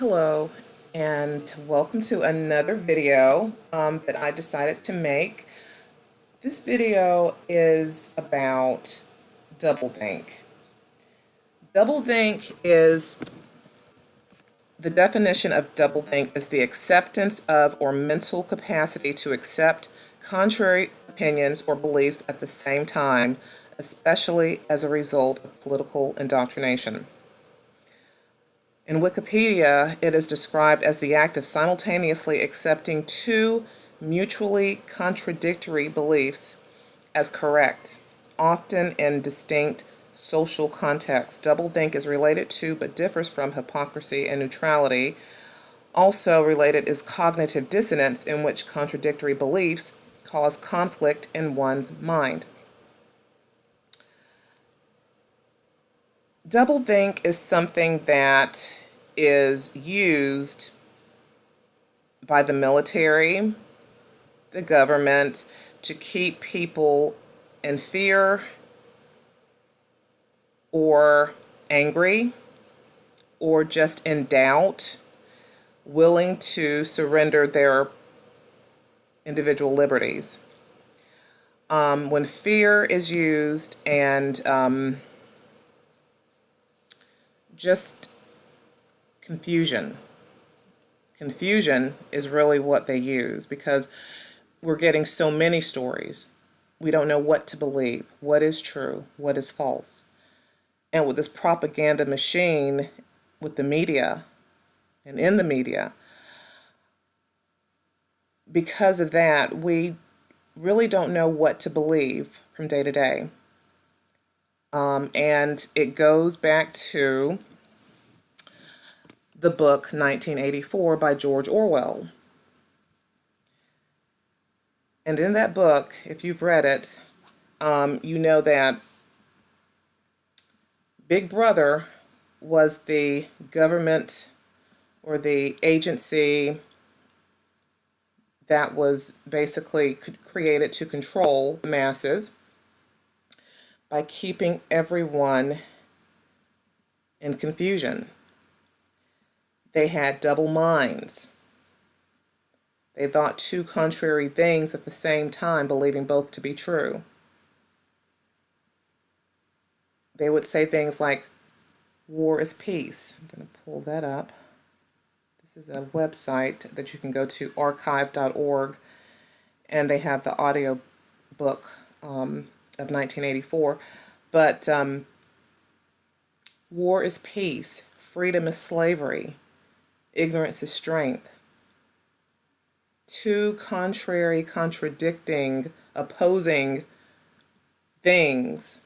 Hello, and welcome to another video that I decided to make. This video is about doublethink. Doublethink is the definition of doublethink is the acceptance of or mental capacity to accept contrary opinions or beliefs at the same time, especially as a result of political indoctrination. In Wikipedia, it is described as the act of simultaneously accepting two mutually contradictory beliefs as correct, often in distinct social contexts. Doublethink is related to but differs from hypocrisy and neutrality. Also related is cognitive dissonance, in which contradictory beliefs cause conflict in one's mind. Doublethink is something that is used by the military, the government, to keep people in fear or angry or just in doubt, willing to surrender their individual liberties. When fear is used and just confusion. Confusion is really what they use because we're getting so many stories. We don't know what to believe, what is true, what is false. And with this propaganda machine, with the media and in the media, because of that, we really don't know what to believe from day to day. And it goes back to the book 1984 by George Orwell. And in that book, if you've read it, you know that Big Brother was the government or the agency that was basically created to control the masses by keeping everyone in confusion. They had double minds. They thought two contrary things at the same time, believing both to be true. They would say things like, war is peace. I'm going to pull that up. This is a website that you can go to, archive.org, and they have the audio book of 1984. But war is peace. Freedom is slavery. Ignorance is strength. Two contrary, contradicting, opposing things.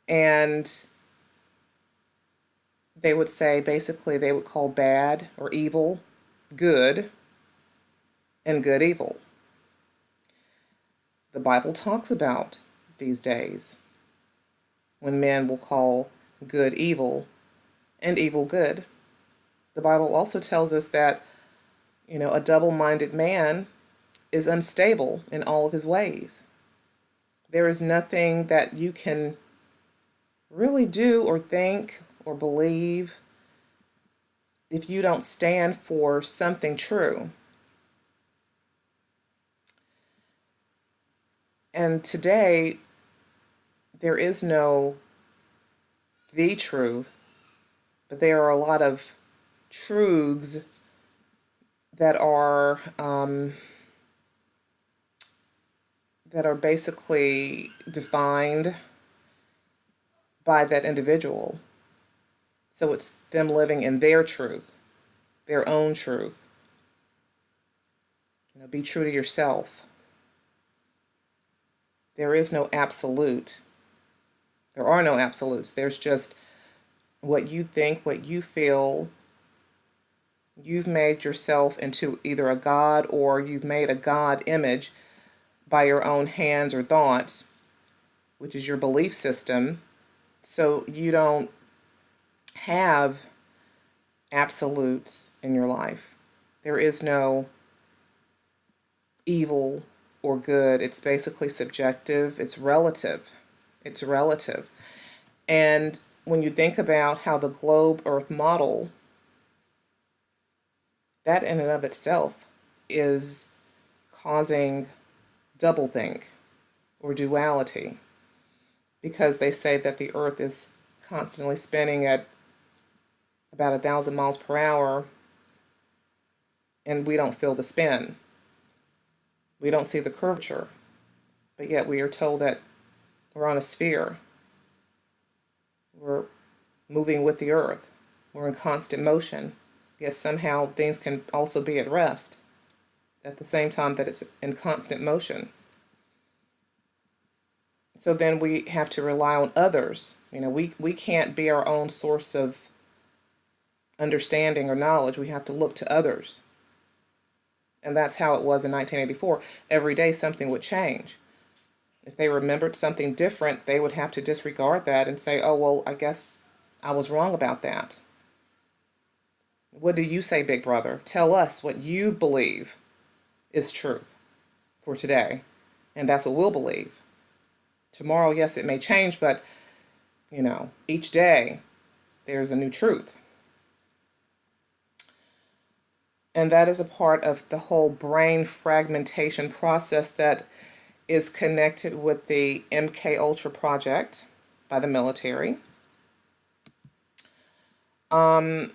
And they would say, basically, they would call bad or evil good and good evil. The Bible talks about these days when men will call good evil and evil good. The Bible also tells us that, a double-minded man is unstable in all of his ways. There is nothing that you can really do or think or believe if you don't stand for something true. And today, there is no the truth, but there are a lot of truths that are basically defined by that individual. So it's them living in their truth, their own truth. Be true to yourself. There is no absolute. There are no absolutes. There's just what you think, what you feel. You've made yourself into either a god or you've made a god image by your own hands or thoughts, which is your belief system. So you don't have absolutes in your life. There is no evil or good. It's basically subjective. It's relative. And when you think about how the globe earth model That in and of itself is causing doublethink or duality, because they say that the earth is constantly spinning at about 1,000 miles per hour and we don't feel the spin. We don't see the curvature, but yet we are told that we're on a sphere. We're moving with the earth. We're in constant motion, yet somehow things can also be at rest at the same time that it's in constant motion. So then we have to rely on others. We can't be our own source of understanding or knowledge. We have to look to others. And that's how it was in 1984. Every day something would change. If they remembered something different, they would have to disregard that and say, oh, well, I guess I was wrong about that. What do you say, Big Brother? Tell us what you believe is truth for today. And that's what we'll believe. Tomorrow, yes, it may change, but, each day there's a new truth. And that is a part of the whole brain fragmentation process that is connected with the MKUltra project by the military. Project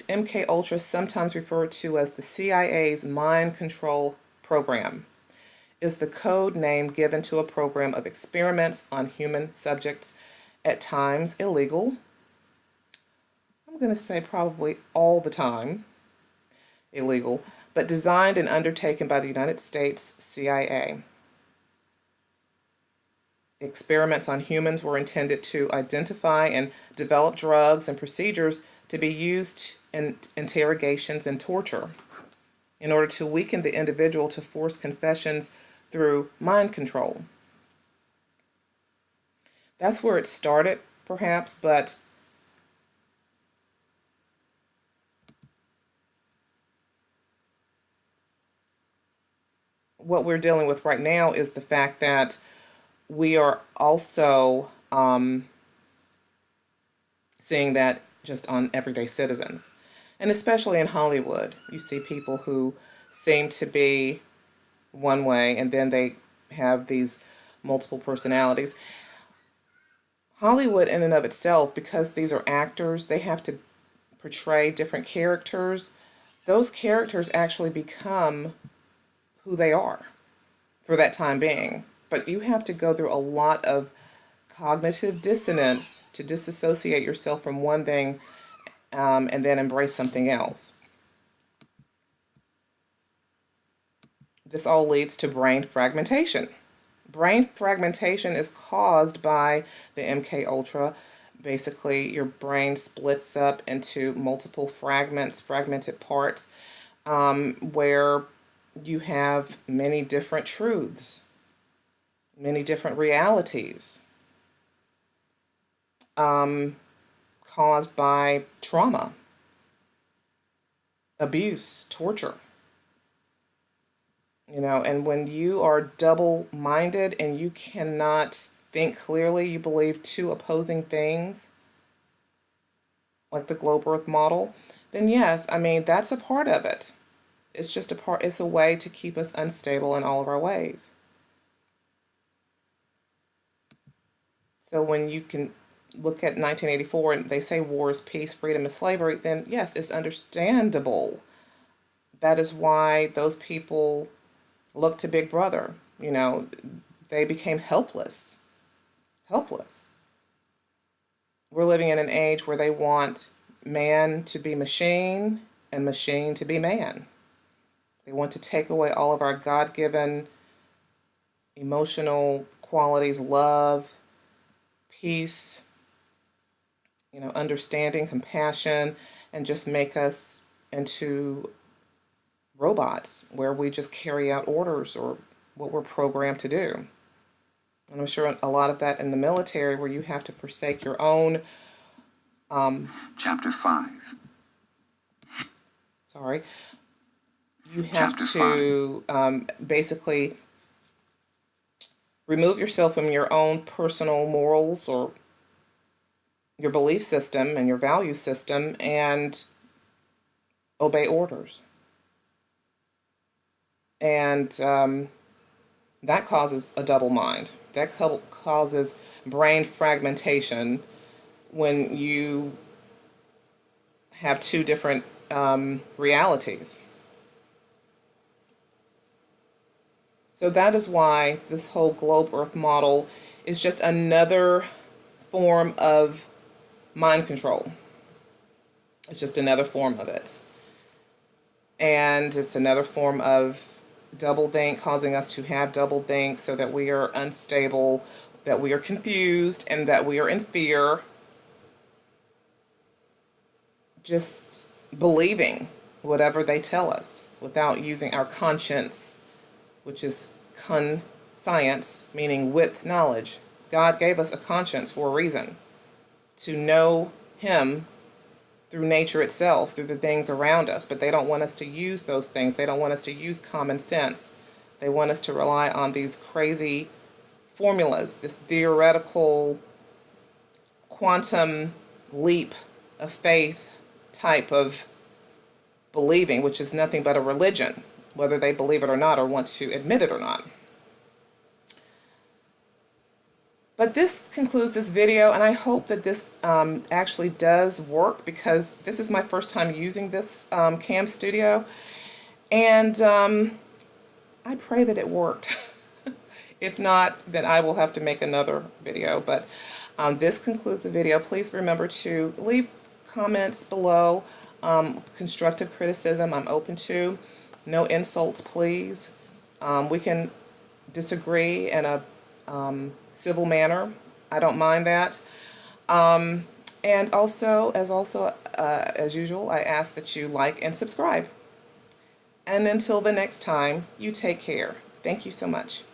MKUltra, sometimes referred to as the CIA's mind control program, is the code name given to a program of experiments on human subjects, at times illegal. I'm going to say probably all the time illegal, but designed and undertaken by the United States CIA. Experiments on humans were intended to identify and develop drugs and procedures to be used in interrogations and torture in order to weaken the individual to force confessions through mind control. That's where it started, perhaps, but what we're dealing with right now is the fact that we are also seeing that just on everyday citizens. And especially in Hollywood, you see people who seem to be one way and then they have these multiple personalities. Hollywood in and of itself, because these are actors, they have to portray different characters. Those characters actually become who they are for that time being. But you have to go through a lot of cognitive dissonance to disassociate yourself from one thing and then embrace something else. This all leads to brain fragmentation. Brain fragmentation is caused by the MKUltra. Basically, your brain splits up into multiple fragments, fragmented parts, where you have many different truths, many different realities, caused by trauma, abuse, torture. And when you are double-minded and you cannot think clearly, you believe two opposing things, like the globe earth model, then yes, that's a part of it. It's just it's a way to keep us unstable in all of our ways. So when you can look at 1984 and they say war is peace, freedom is slavery, then yes, it's understandable. That is why those people look to Big Brother. They became helpless. Helpless. We're living in an age where they want man to be machine and machine to be man. They want to take away all of our God-given emotional qualities, love, peace, understanding, compassion, and just make us into robots where we just carry out orders or what we're programmed to do. And I'm sure a lot of that in the military, where you have to forsake your own Chapter 5. Sorry. You have to basically remove yourself from your own personal morals or your belief system and your value system and obey orders. And that causes a double mind. That causes brain fragmentation when you have two different realities. So that is why this whole globe earth model is just another form of mind control. It's just another form of it. And it's another form of doublethink, causing us to have doublethink so that we are unstable, that we are confused, and that we are in fear. Just believing whatever they tell us without using our conscience, which is science, meaning with knowledge. God gave us a conscience for a reason, to know Him through nature itself, through the things around us, but they don't want us to use those things. They don't want us to use common sense. They want us to rely on these crazy formulas, this theoretical quantum leap of faith type of believing, which is nothing but a religion, whether they believe it or not, or want to admit it or not. But this concludes this video, and I hope that this actually does work, because this is my first time using this Cam Studio, and I pray that it worked. If not, then I will have to make another video. But this concludes the video. Please remember to leave comments below. Constructive criticism I'm open to. No insults, please. We can disagree in a civil manner. I don't mind that. And also, as usual, I ask that you like and subscribe. And until the next time, you take care. Thank you so much.